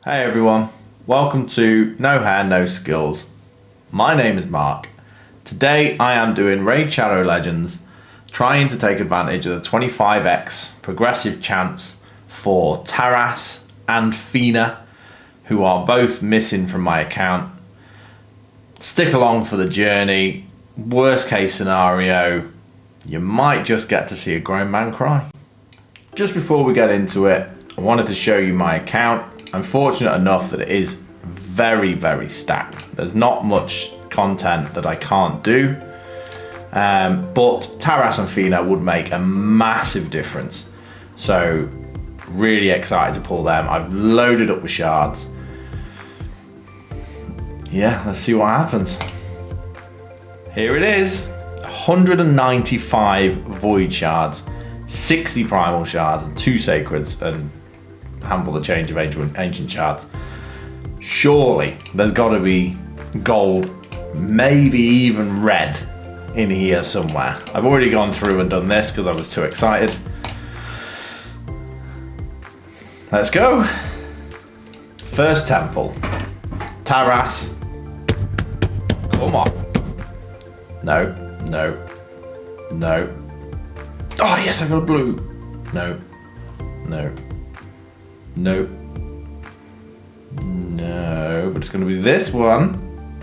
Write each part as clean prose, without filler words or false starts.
Hey everyone, welcome to No Hair, No Skills. My name is Mark. Today I am doing Raid Shadow Legends, trying to take advantage of the 25x progressive chance for Taras and Fyna, who are both missing from my account. Stick along for the journey. Worst case scenario, you might just get to see a grown man cry. Just before we get into it, I wanted to show you my account. I'm fortunate enough that it is very stacked. There's not much content that I can't do, but Taras and Fyna would make a massive difference. So really excited to pull them. I've loaded up with shards. Yeah, let's see what happens. Here it is, 195 void shards, 60 primal shards, and 2 sacreds, and handful of change of ancient shards. Surely there's got to be gold, maybe even red in here somewhere. I've already gone through and done this because I was too excited. Let's go. First temple. Taras. Come on. No. Oh yes, I got a blue. No. No, but it's going to be this one.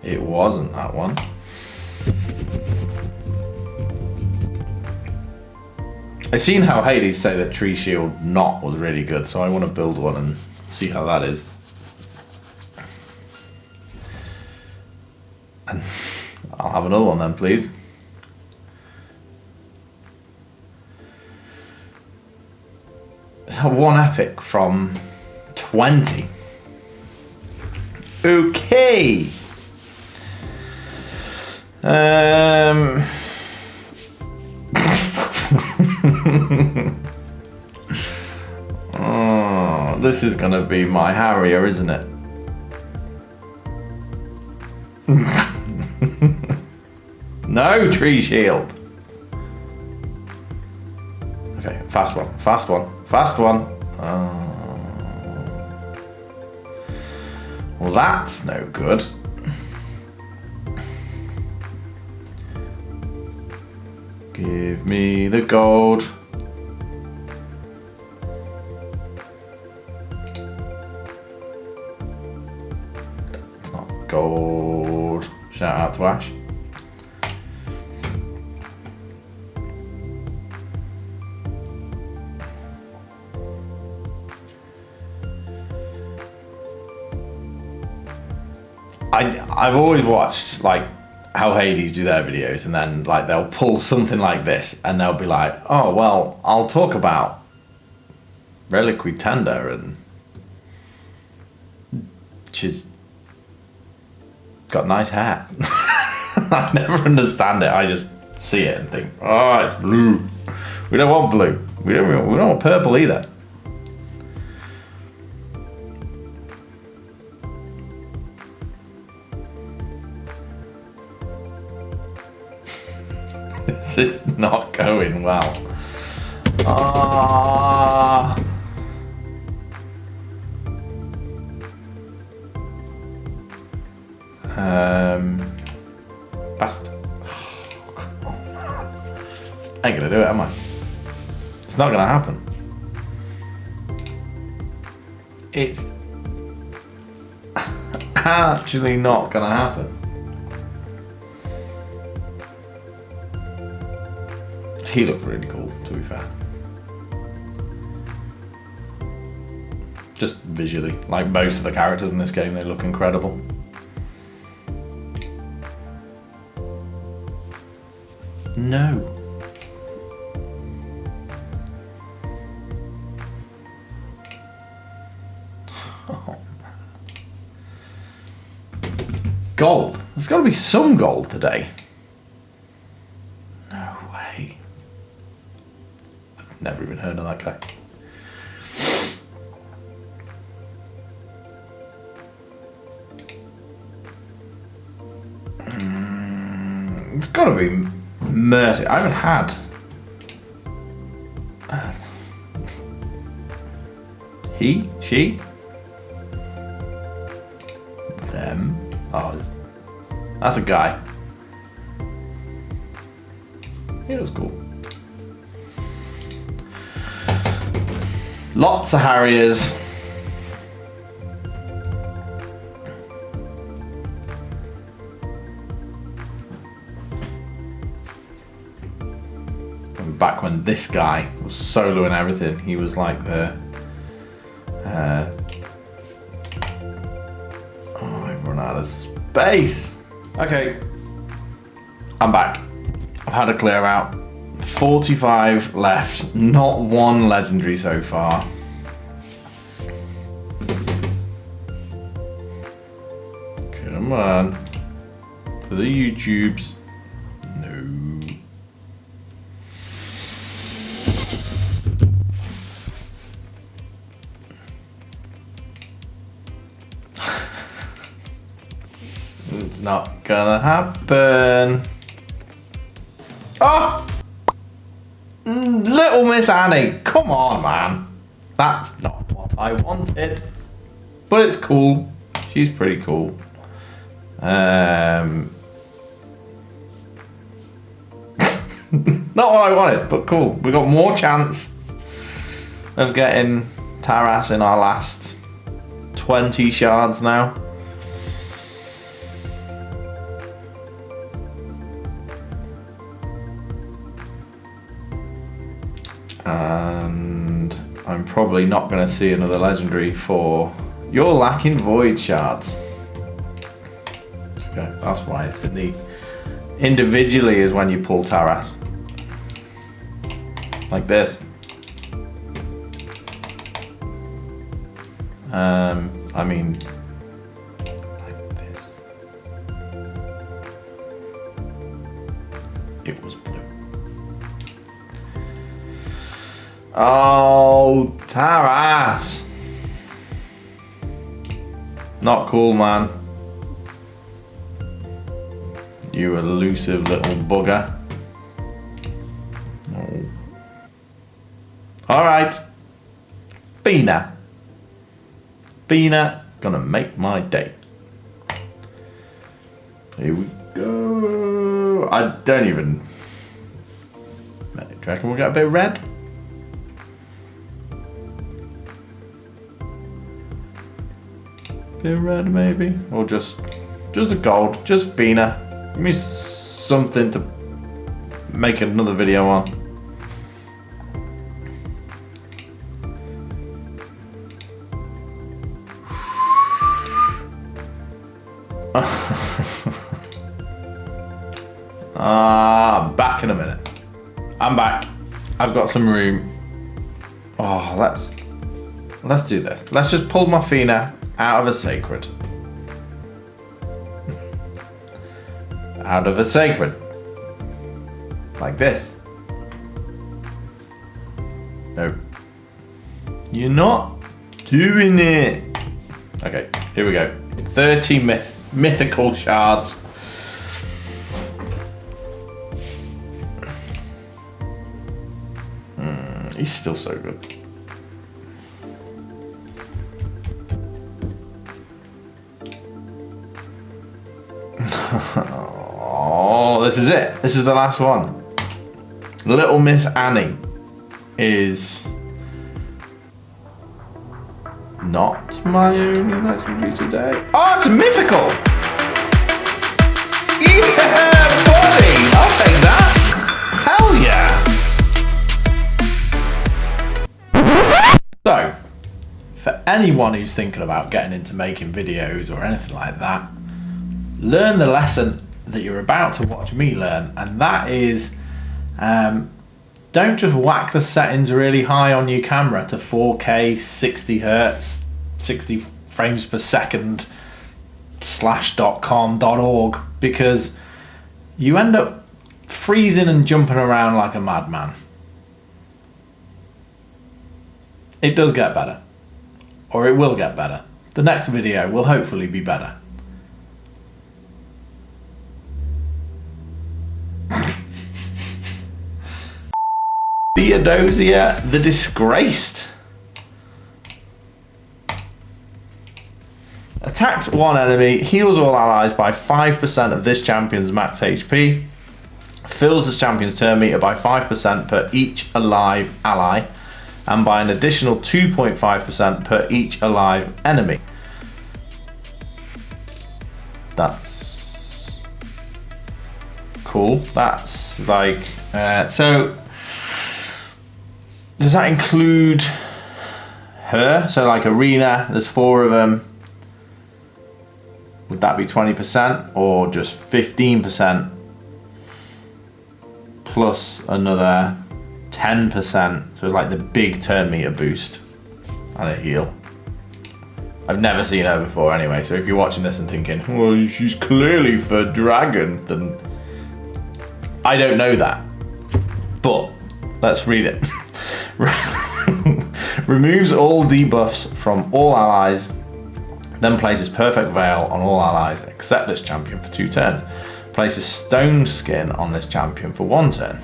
It wasn't that one. I've seen how Hades say that Tree Shield Knot was really good, so I want to build one and see how that is. And I'll have another one then, please. One epic from 20. Okay. Oh, this is gonna be my Harrier, isn't it? No tree shield. Okay, fast one. Oh. Well, that's no good. Give me the gold. It's not gold. Shout out to Ash. I've always watched like how Hades do their videos, and then like they'll pull something like this and they'll be like, oh well, I'll talk about Reliquary Tender, and she's got nice hair. I never understand it. I just see it and think, oh, it's blue. We don't want blue. We don't want purple either. This is not going well. Fast. I ain't gonna do it, am I? It's not gonna happen. It's actually not gonna happen. He looked really cool, to be fair. Just visually, like most of the characters in this game, they look incredible. No. Oh. Gold. There's got to be some gold today. No way. I've never even heard of that guy. It's got to be Mythic. I haven't had. He? She? Oh, that's a guy. He looks cool. Lots of Harriers. And back when this guy was soloing everything, he was like the oh, I've run out of space. Okay, I'm back. I've had a clear out. 45 left. Not one legendary so far. Come on. For the YouTubes. No. It's not gonna happen. Oh! Little Miss Annie. Come on, man. That's not what I wanted. But it's cool. She's pretty cool. Not what I wanted, but cool. We got more chance of getting Taras in our last 20 shards now. And I'm probably not going to see another legendary for You're Lacking Void Shards. Okay, that's why it's in the individually is when you pull Taras. Like this. I mean, like this. It was blue. Oh, Taras. Not cool, man. You elusive little bugger. Oh. Alright. Fyna. Fyna gonna make my day. Here we go. I don't even... Do you reckon we'll get a bit of red? Bit of red maybe? Or just a gold. Just Fyna. Give me something to make another video on. Back in a minute. I'm back. I've got some room. Oh, let's do this. Let's just pull my Fyna out of a sacred. Out of a sacred. Like this. No. You're not doing it. Okay, here we go. 30 mythical shards. He's still so good. Oh, this is it. This is the last one. Little Miss Annie is not my only legendary today. Oh, it's a mythical! Yeah, buddy! I'll take that! Hell yeah! So, for anyone who's thinking about getting into making videos or anything like that, learn the lesson that you're about to watch me learn, and that is don't just whack the settings really high on your camera to 4K 60 hertz 60 frames per second /.com.org, because you end up freezing and jumping around like a madman. It does get better, or it will get better. The next video will hopefully be better. Theodosia the Disgraced. Attacks one enemy, heals all allies by 5% of this champion's max HP, fills this champion's turn meter by 5% per each alive ally, and by an additional 2.5% per each alive enemy. That's cool. That's like, so does that include her? So like arena, there's 4 of them. Would that be 20% or just 15% plus another 10%? So it's like the big turn meter boost and a heal. I've never seen her before anyway, so if you're watching this and thinking, well, she's clearly for dragon, then I don't know that. But let's read it. Removes all debuffs from all allies, then places Perfect Veil on all allies except this champion for 2 turns. Places Stone Skin on this champion for 1 turn.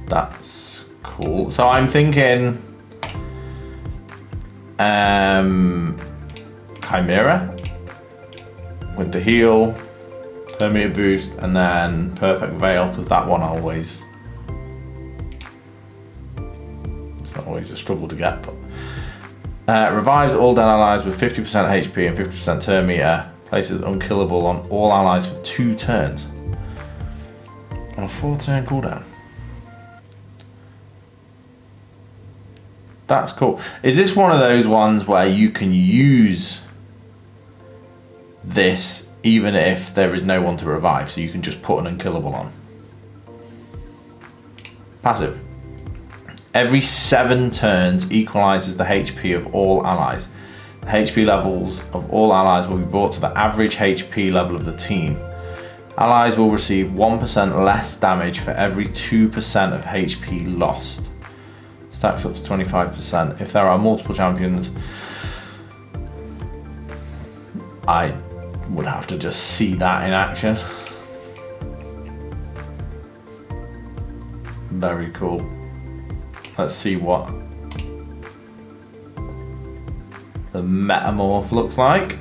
That's cool. So I'm thinking Chimera with the heal, turn meter boost, and then Perfect Veil, because that one always, it's not always a struggle to get, but revives all dead allies with 50% HP and 50% turn meter, places unkillable on all allies for 2 turns on a 4-turn cooldown. That's cool. Is this one of those ones where you can use this even if there is no one to revive, so you can just put an unkillable on? Passive. Every 7 turns equalizes the HP of all allies. The HP levels of all allies will be brought to the average HP level of the team. Allies will receive 1% less damage for every 2% of HP lost. Stacks up to 25%. If there are multiple champions, I would have to just see that in action. Very cool. Let's see what the Metamorph looks like.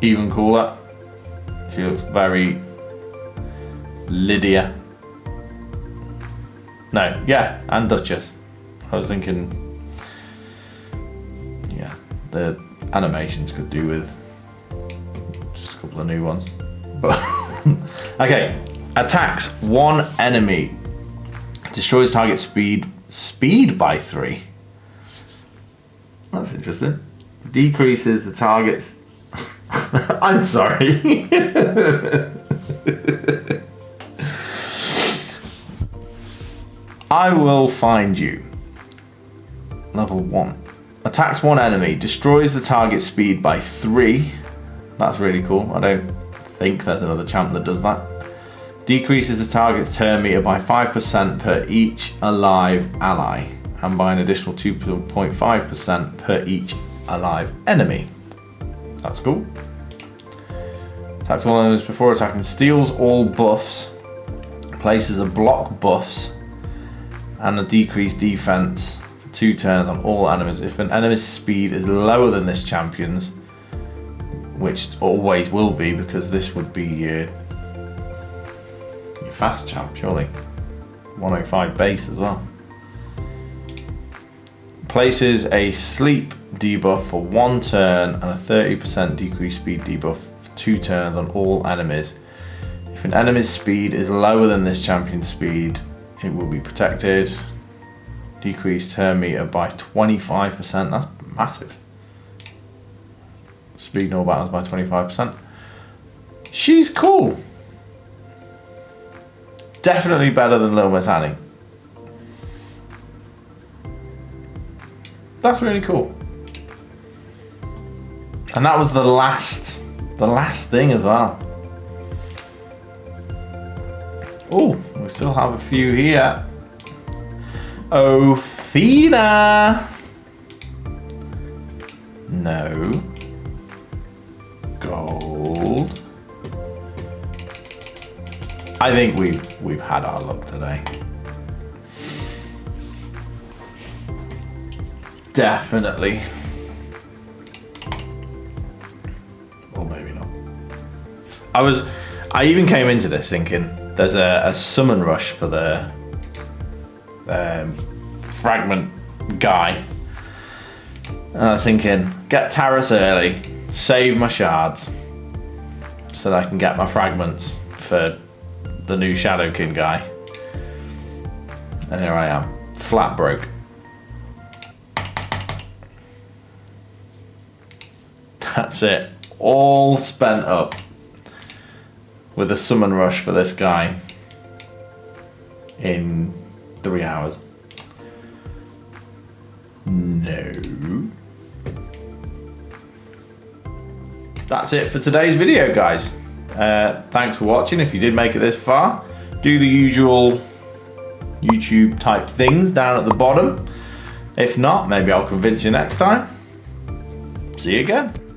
Even cooler. She looks very Lydia. No, yeah, and Duchess. I was thinking, yeah, the animations could do with just a couple of new ones. But okay, attacks one enemy, destroys target speed by 3. That's interesting. Decreases the target's. I'm sorry. I will find you. Level 1. Attacks one enemy, destroys the target speed by 3. That's really cool. I don't think there's another champ that does that. Decreases the target's turn meter by 5% per each alive ally, and by an additional 2.5% per each alive enemy. That's cool. Attacks all enemies before attacking, steals all buffs, places a block buffs and a decreased defense for 2 turns on all enemies. If an enemy's speed is lower than this champion's, which always will be because this would be your fast champ, surely. 105 base as well. Places a sleep debuff for 1 turn and a 30% decreased speed debuff for 2 turns on all enemies. If an enemy's speed is lower than this champion's speed, it will be protected. Decreased turn meter by 25%. That's massive. Speed no battles by 25%. She's cool. Definitely better than Little Miss Annie. That's really cool. And that was the last thing as well. Oh, we still have a few here. Oh, Fyna. No. Gold. I think we've had our luck today. Definitely. I even came into this thinking there's a summon rush for the fragment guy. And I was thinking, get Taras early, save my shards, so that I can get my fragments for the new Shadowkin guy. And here I am, flat broke. That's it, all spent up with a summon rush for this guy in 3 hours. No. That's it for today's video, guys. Thanks for watching. If you did make it this far, do the usual YouTube type things down at the bottom. If not, maybe I'll convince you next time. See you again.